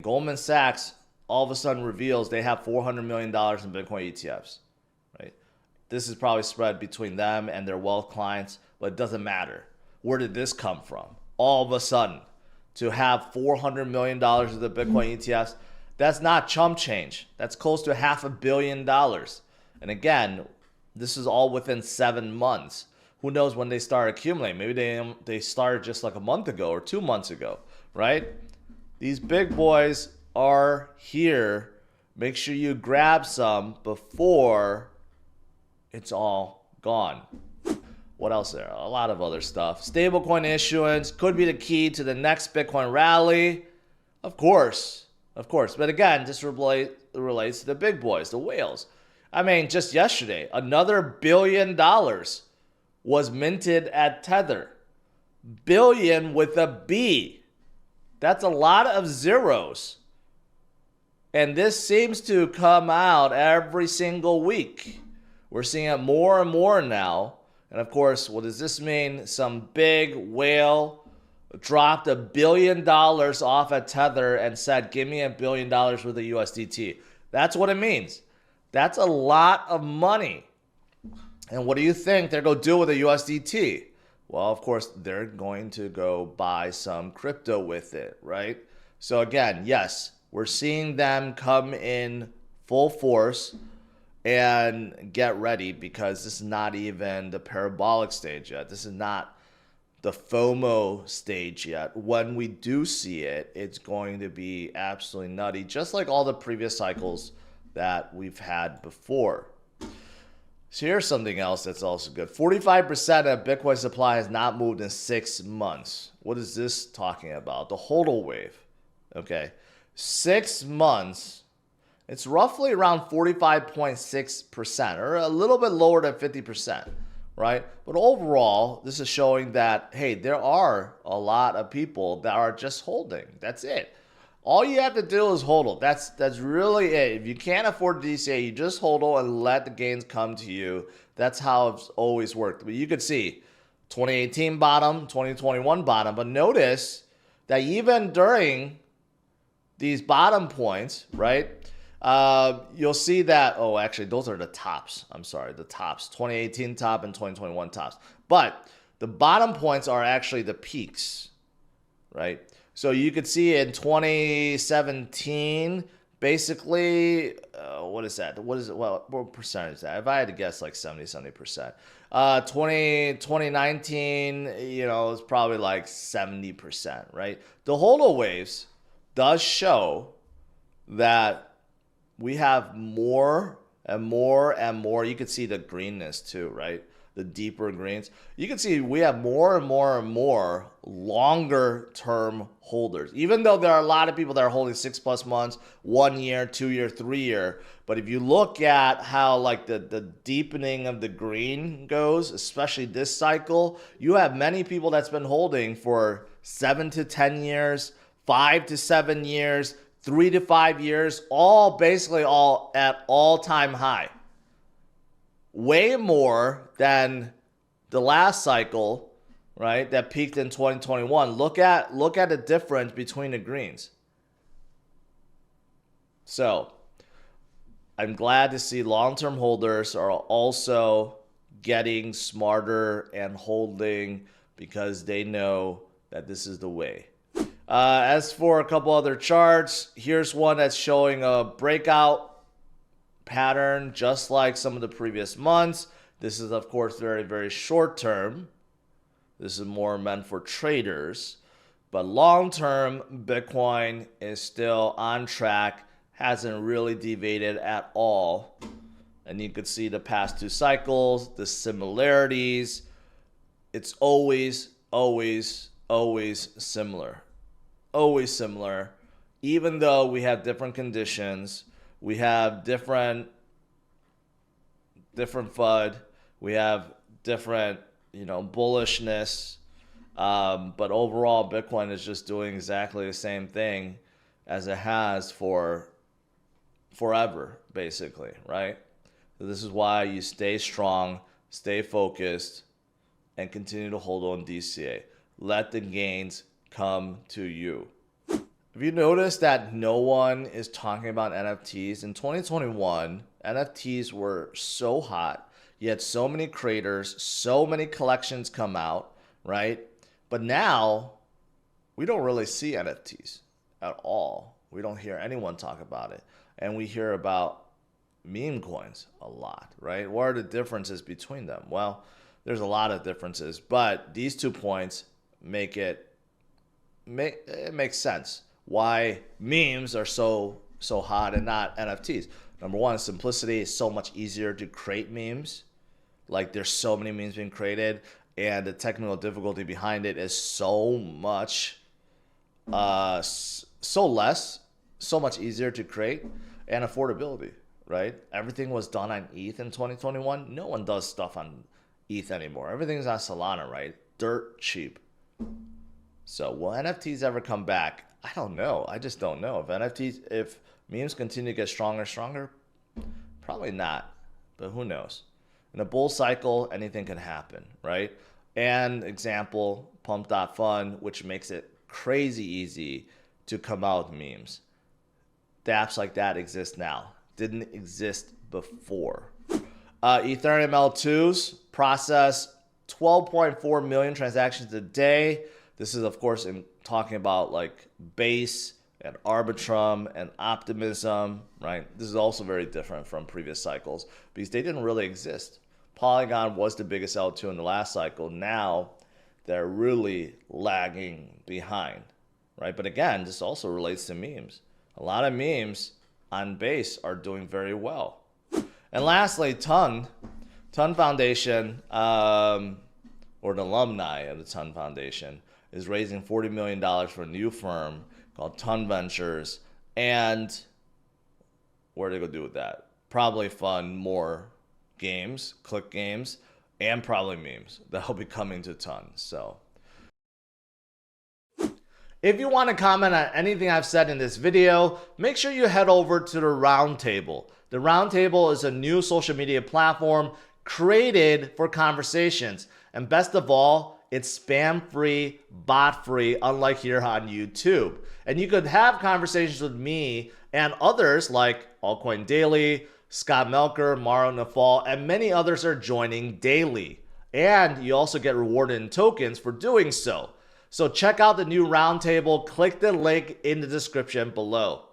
Goldman Sachs all of a sudden reveals they have $400 million in Bitcoin ETFs, right? This is probably spread between them and their wealth clients, but it doesn't matter. Where did this come from? All of a sudden, to have $400 million of the Bitcoin ETFs, that's not chump change. That's close to $500 million. And again, this is all within 7 months. Who knows when they start accumulating? Maybe they started just like a month ago or 2 months ago, right? These big boys are here. Make sure you grab some before it's all gone. What else there? A lot of other stuff. Stablecoin issuance could be the key to the next Bitcoin rally. Of course. But again, this relates to the big boys, the whales. I mean, just yesterday, another $1 billion was minted at Tether. Billion with a B. That's a lot of zeros. And this seems to come out every single week. We're seeing it more and more now. And of course, what does this mean? Some big whale dropped $1 billion off at Tether and said, give me $1 billion worth of USDT. That's what it means. That's a lot of money. And what do you think they're going to do with the USDT? Well, of course, they're going to go buy some crypto with it, right? So again, yes, we're seeing them come in full force and get ready, because this is not even the parabolic stage yet. This is not the FOMO stage yet. When we do see it, it's going to be absolutely nutty, just like all the previous cycles that we've had before. So here's something else that's also good. 45% of Bitcoin supply has not moved in 6 months. What is this talking about? The HODL wave. Okay. 6 months. It's roughly around 45.6%, or a little bit lower than 50%, right? But overall, this is showing that, hey, there are a lot of people that are just holding. That's it. All you have to do is HODL. That's really it. If you can't afford DCA, you just HODL and let the gains come to you. That's how it's always worked. But you could see 2018 bottom, 2021 bottom. But notice that even during these bottom points, right, you'll see that, oh, actually, those are the tops. I'm sorry, the tops. 2018 top and 2021 tops. But the bottom points are actually the peaks, right? So you could see in 2017, basically, what is that? What is it? Well, what percentage is that? If I had to guess, like 70%. 2019, it's probably like 70%, right? The HODL waves does show that we have more and more and more. You could see the greenness too, right? The deeper greens. You can see we have more and more and more longer term holders, even though there are a lot of people that are holding 6+ months, 1 year, 2 year, 3 year. But if you look at how like the deepening of the green goes, especially this cycle, you have many people that's been holding for 7 to 10 years, 5 to 7 years, 3 to 5 years, all basically all at all-time high. Way more than the last cycle, right, that peaked in 2021. Look at the difference between the greens. So I'm glad to see long-term holders are also getting smarter and holding, because they know that this is the way. As for a couple other charts, here's one that's showing a breakout pattern, just like some of the previous months. This is, of course, very, very short term. This is more meant for traders. But long term, Bitcoin is still on track, hasn't really deviated at all. And you could see the past 2 cycles, the similarities. It's always similar. Always similar. Even though we have different conditions, we have different FUD. We have different, bullishness. But overall, Bitcoin is just doing exactly the same thing as it has for forever, basically, right? So this is why you stay strong, stay focused, and continue to hold on DCA. Let the gains come to you. If Have you noticed that no one is talking about NFTs? In 2021, NFTs were so hot. You had so many creators, so many collections come out, right? But now we don't really see NFTs at all. We don't hear anyone talk about it. And we hear about meme coins a lot, right? What are the differences between them? Well, there's a lot of differences, but these 2 points it makes sense why memes are so hot and not NFTs. Number one, simplicity. Is so much easier to create memes. Like there's so many memes being created, and the technical difficulty behind it is so much so much easier to create, and affordability, right? Everything was done on ETH in 2021. No one does stuff on ETH anymore. Everything's on Solana, right? Dirt cheap. So will NFTs ever come back? I don't know. I just don't know. If memes continue to get stronger, probably not. But who knows? In a bull cycle, anything can happen, right? And example, Pump.Fun, which makes it crazy easy to come out with memes. Dapps like that exist now. Didn't exist before. Ethereum L2s process 12.4 million transactions a day. This is, of course, in talking about like Base and Arbitrum and Optimism, right? This is also very different from previous cycles because they didn't really exist. Polygon was the biggest L2 in the last cycle. Now they're really lagging behind, right? But again, this also relates to memes. A lot of memes on Base are doing very well. And lastly, Ton Foundation, or the alumni of the Ton Foundation, is raising $40 million for a new firm called Ton Ventures. And what are they going to do with that? Probably fund more games, click games, and probably memes that'll be coming to Ton. So if you want to comment on anything I've said in this video, make sure you head over to the Roundtable. The Roundtable is a new social media platform created for conversations. And best of all, it's spam-free, bot-free, unlike here on YouTube. And you could have conversations with me and others like Altcoin Daily, Scott Melker, Mauro Nafal, and many others are joining daily. And you also get rewarded in tokens for doing so. So check out the new Roundtable. Click the link in the description below.